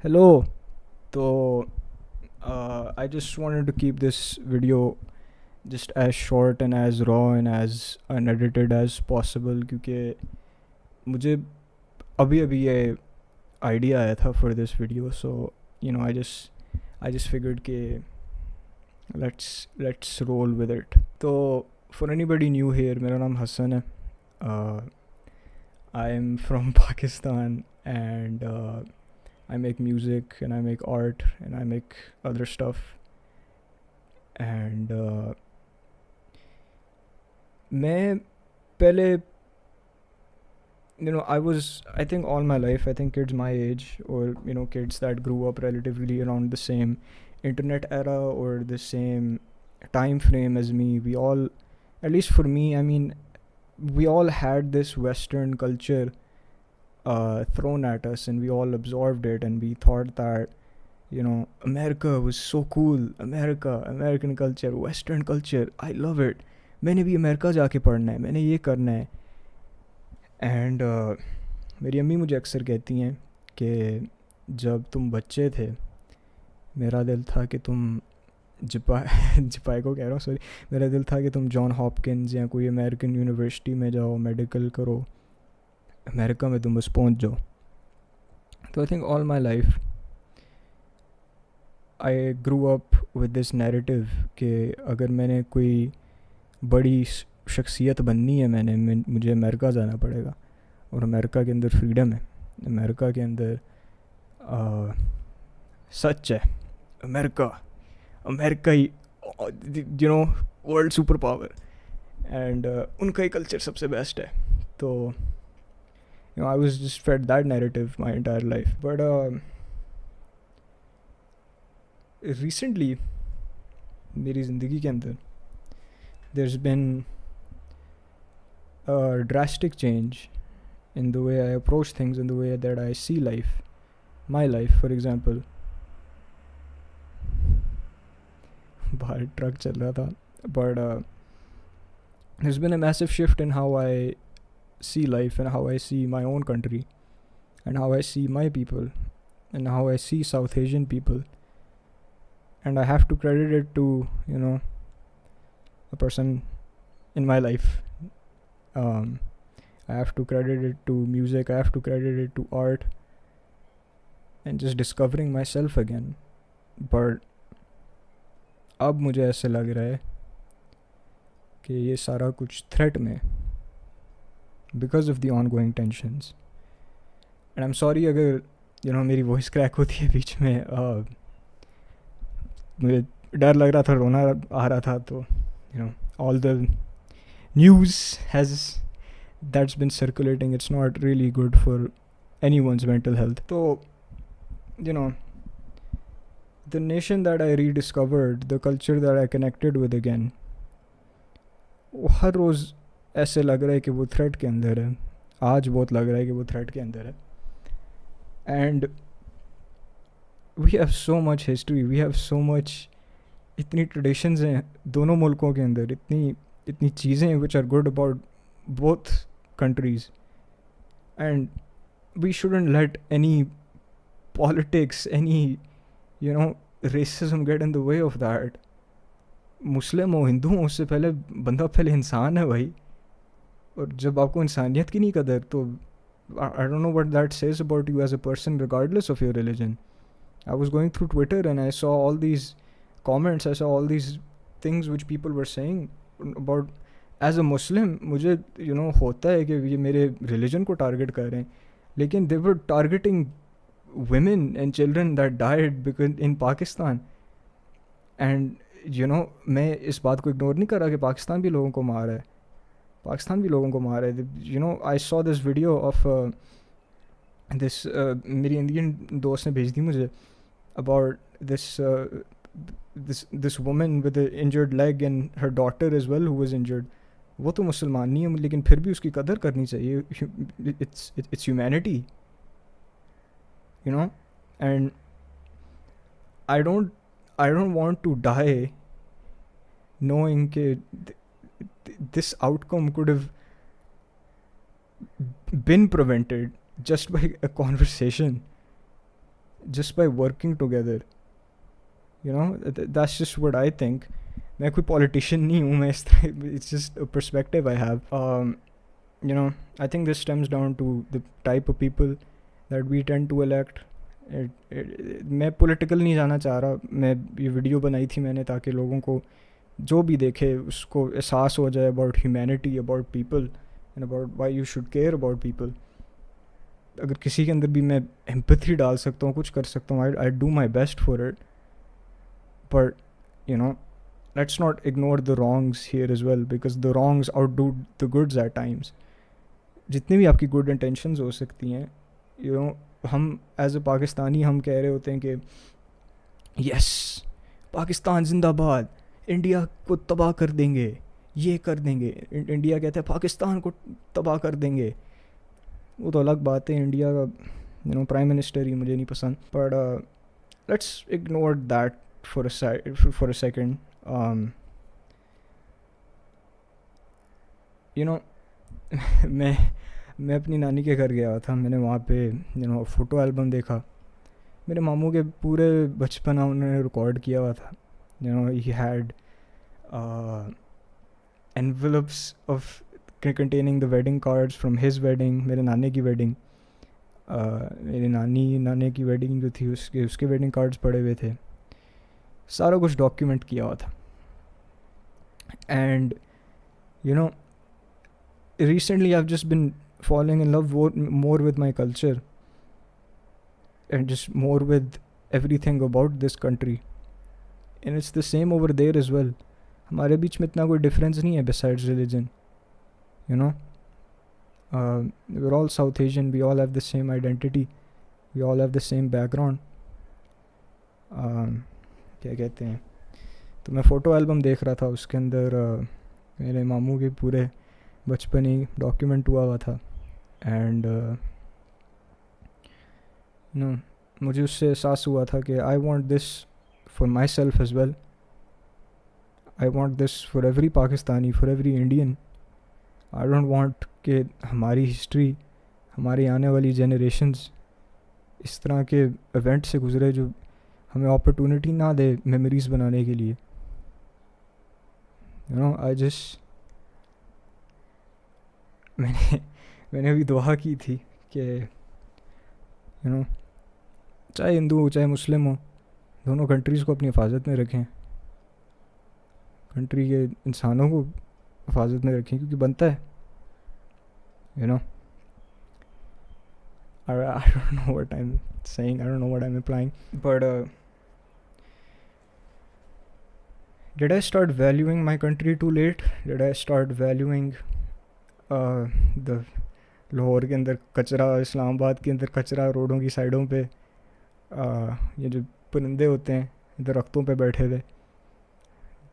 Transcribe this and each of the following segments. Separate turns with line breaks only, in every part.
Hello. So, I just wanted to keep this video just as short and as raw and as unedited as possible क्योंकि मुझे अभी अभी ये idea आया था for this video. So, I just figured कि let's roll with it. तो for anybody new here, मेरा नाम हसन है. uh, I am from Pakistan, and I make music and I make art and I make other stuff. And मैं पहले I think all my life, I think kids my age, or kids that grew up relatively around the same internet era or the same time frame as me, we all, at least for me, I mean, we all had this Western culture thrown at us, and we all absorbed it, and we thought that America was so cool. American culture, Western culture, I love it. मैंने भी America जाके पढ़ना है, मैंने ये करना है. And मेरी अम्मी मुझे अक्सर कहती हैं कि जब तुम बच्चे थे मेरा दिल था कि तुम जिपाई को कह रहा हूँ, सॉरी, मेरा दिल था कि तुम जॉन हॉपकिंस या कोई अमेरिकन यूनिवर्सिटी में जाओ, मेडिकल करो, अमेरिका में तुम बस पहुँच जाओ. तो I think all my life I grew up with this narrative कि अगर मैंने कोई बड़ी शख्सियत बननी है, मुझे अमेरिका जाना पड़ेगा. और अमेरिका के अंदर फ्रीडम है, अमेरिका के अंदर सच है. America he world super power, and उनका ही कल्चर सबसे बेस्ट है. तो I was just fed that narrative my entire life. But recently मेरी ज़िंदगी के अंदर there's been a drastic change in the way I approach things, in the way that I see life, my life. For example, बाहर truck चल रहा था, but there's been a massive shift in how I see life and how I see my own country and how I see my people and how I see South Asian people. And I have to credit it to a person in my life. I have to credit it to music, I have to credit it to art and just discovering myself again. But अब मुझे ऐसे लग रहा है कि ये सारा कुछ थ्रेट में, because of the ongoing tensions. And I'm sorry अगर मेरी वॉइस क्रैक होती है बीच में. मुझे डर लग रहा था, रोना आ रहा था. तो all the news that's been circulating, it's not really good for anyone's mental health. So the nation that I rediscovered, the culture that I connected with again, हर रोज़ ऐसे लग रहा है कि वो थ्रेट के अंदर है. आज बहुत लग रहा है कि वो थ्रेट के अंदर है. And we have so much history, we have so much, इतनी ट्रेडिशंस हैं दोनों मुल्कों के अंदर, इतनी चीज़ें which are good about both countries, and we shouldn't let any politics, any racism get in the way of that. मुस्लिम हो, हिंदू हो, उससे पहले बंदा पहले इंसान है भाई. और जब आपको इंसानियत की नहीं कदर, तो I don't know what that says about you as a person regardless of your religion. I was going through Twitter and I saw all these comments, I saw all these things which people were saying about, as a Muslim मुझे होता है कि ये मेरे religion को target कर रहे हैं, लेकिन दे वर targeting women and children that died because in Pakistan. And मैं इस बात को इग्नोर नहीं कर रहा कि पाकिस्तान भी लोगों को मार रहा है, पाकिस्तान भी लोगों को मार रहा है. I saw this video of this, मेरी इंडियन दोस्त ने भेज दी मुझे, about this woman with an injured leg and her daughter as well who was injured. वो तो मुसलमान नहीं है, लेकिन फिर भी उसकी कदर करनी चाहिए. It's humanity, and I don't want to die knowing that this outcome could have been prevented just by a conversation, just by working together. You know, that's just what I think. मैं कोई politician नहीं हूँ, मैं इस तरह, it's just a perspective I have. You know, I think this stems down to the type of people that we tend to elect. मैं political नहीं जाना चाह रहा, मैं ये वीडियो बनाई थी मैंने ताकि लोगों को जो भी देखे उसको एहसास हो जाए about humanity, about people and about why you should care about people. अगर किसी के अंदर भी मैं empathy डाल सकता हूँ, कुछ कर सकता हूँ, I do my best for it. But you know, let's not ignore the wrongs here as well, because the wrongs outdo the goods at times. जितनी भी आपकी good intentions हो सकती हैं, you know, हम एज अ पाकिस्तानी हम कह रहे होते हैं कि यस पाकिस्तान जिंदाबाद, इंडिया को तबाह कर देंगे, ये कर देंगे. इंडिया कहता है पाकिस्तान को तबाह कर देंगे. वो तो अलग बात है, इंडिया का यू नो प्राइम मिनिस्टर ही मुझे नहीं पसंद. But let's ignore that for a second. You know, मैं अपनी नानी के घर गया था. मैंने वहाँ पे यू नो फ़ोटो एल्बम देखा. मेरे मामू के पूरे बचपना उन्होंने रिकॉर्ड किया हुआ था. You know, he had envelopes of containing the wedding cards from his wedding, मेरे नाने की wedding, मेरे नाने की wedding जो थी उसके wedding cards पड़े हुए थे. सारा कुछ डॉक्यूमेंट किया हुआ था. And you know recently I've just been falling in love more with my culture and just more with everything about this country, and it's the same over there as well. हमारे बीच में इतना कोई difference नहीं है besides religion. You know, we're all South Asian, we all have the same identity, we all have the same background. क्या कहते हैं, तो मैं फ़ोटो एल्बम देख रहा था, उसके अंदर मेरे मामू के पूरे बचपन ही डॉक्यूमेंट हुआ था. एंड नो मुझे उससे एहसास हुआ था कि I want this for myself as well. I want this for every Pakistani, for every Indian. I don't want कि हमारी हिस्ट्री, हमारी आने वाली जनरेशन्स इस तरह के इवेंट से गुजरे जो हमें अपॉर्चुनिटी ना दे मेमोरीज बनाने के लिए. यू नो, आई जस्ट मैंने अभी दुआ की थी कि यू नो चाहे हिंदू हो चाहे मुस्लिम हो, दोनों कंट्रीज़ को अपनी हिफाजत में रखें, कंट्री के इंसानों को हिफाजत में रखें, क्योंकि बनता है. You know, I don't know what I'm saying, I don't know what I'm implying, but did I start valuing my country too late? Did I start valuing the Lahore के अंदर कचरा, इस्लामाबाद के अंदर कचरा, रोडों की साइडों पे ये जो परिंदे होते हैं दरख्तों पे बैठे हुए,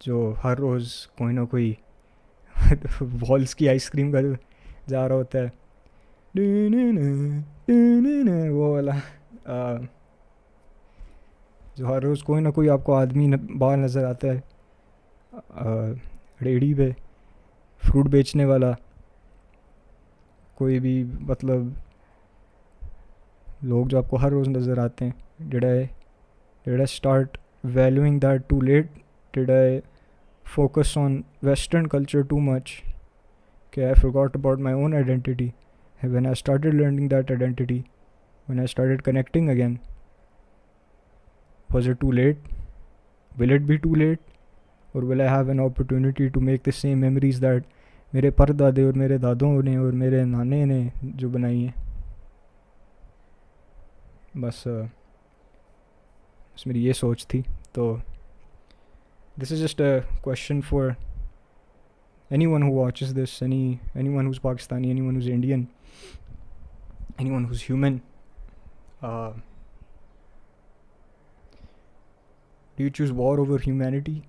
जो हर रोज़ कोई ना कोई वॉल्स की आइसक्रीम का जा रहा होता है, वो वाला, जो हर रोज़ कोई ना कोई आपको आदमी बाहर नज़र आता है रेडी पे, फ्रूट बेचने वाला, कोई भी, मतलब लोग जो आपको हर रोज़ नज़र आते हैं. Did I start valuing that too late? Did I focus on Western culture too much? Okay, I forgot about my own identity. And when I started learning that identity, when I started connecting again, was it too late? Will it be too late? Or will I have an opportunity to make the same memories that मेरे परदादे और मेरे दादों ने और मेरे नाने ने जो बनाई हैं? बस मेरी ये सोच थी. तो this is just a question for anyone who watches this, anyone who's Pakistani, anyone who's Indian, anyone who's human. Do you choose war over humanity?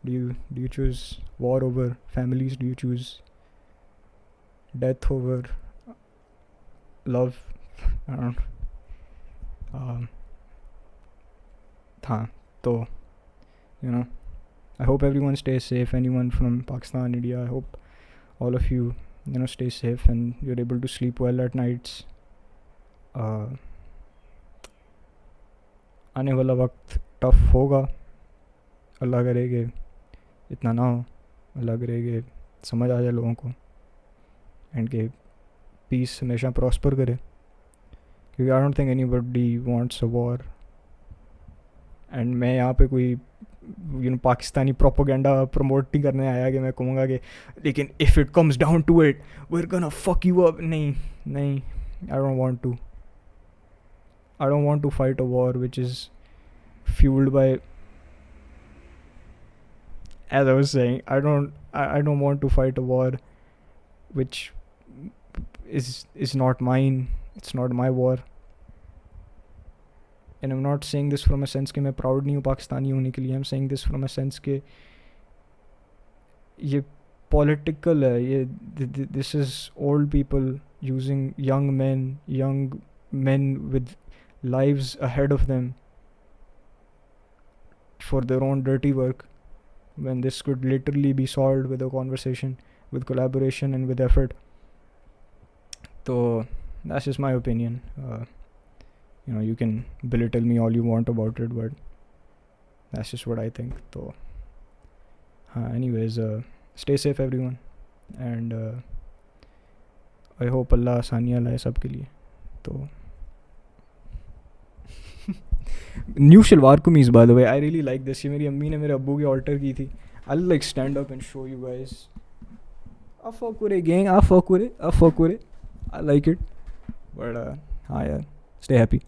Do you choose war over families? Do you choose death over love? I don't know. हाँ, तो you know, I hope everyone stays safe. Anyone from Pakistan, India, I hope all of you stay safe and you're able to sleep well at nights. आने वाला वक्त tough होगा, अल्लाह करे कि इतना ना हो, अल्लाह करे कि समझ आ जाए लोगों को एंड के पीस हमेशा प्रॉस्पर करे, क्योंकि I don't think anybody wants a war. And मैं यहाँ पे कोई पाकिस्तानी प्रोपोगेंडा प्रमोट नहीं करने आया कि मैं कहूँगा कि लेकिन if it comes down to it we are gonna fuck you up. नहीं नहीं, I don't want to fight a war which is fuelled by, as I was saying, I don't want to fight a war which is not mine. It's not my war. And I'm not saying this from a sense कि मैं proud नहीं हूँ पाकिस्तानी होने के लिए. I'm saying this from a sense कि ये political है, ये this is old people using young men with lives ahead of them for their own dirty work, when this could literally be solved with a conversation, with collaboration and with effort. So that's just my opinion. You can belittle me all you want about it, but that's just what I think. So anyways, stay safe everyone, and I hope Allah आसानियाँ लाए सबके लिए. तो new salwar कमीज, by the way, I really like this. ये मेरी अम्मी ने मेरे अब्बू के ऑल्टर की थी. I like stand up and show you guys. अफकुरे गैंग, अफकुरे, आई लाइक इट. बट हाँ यार, स्टे हैप्पी.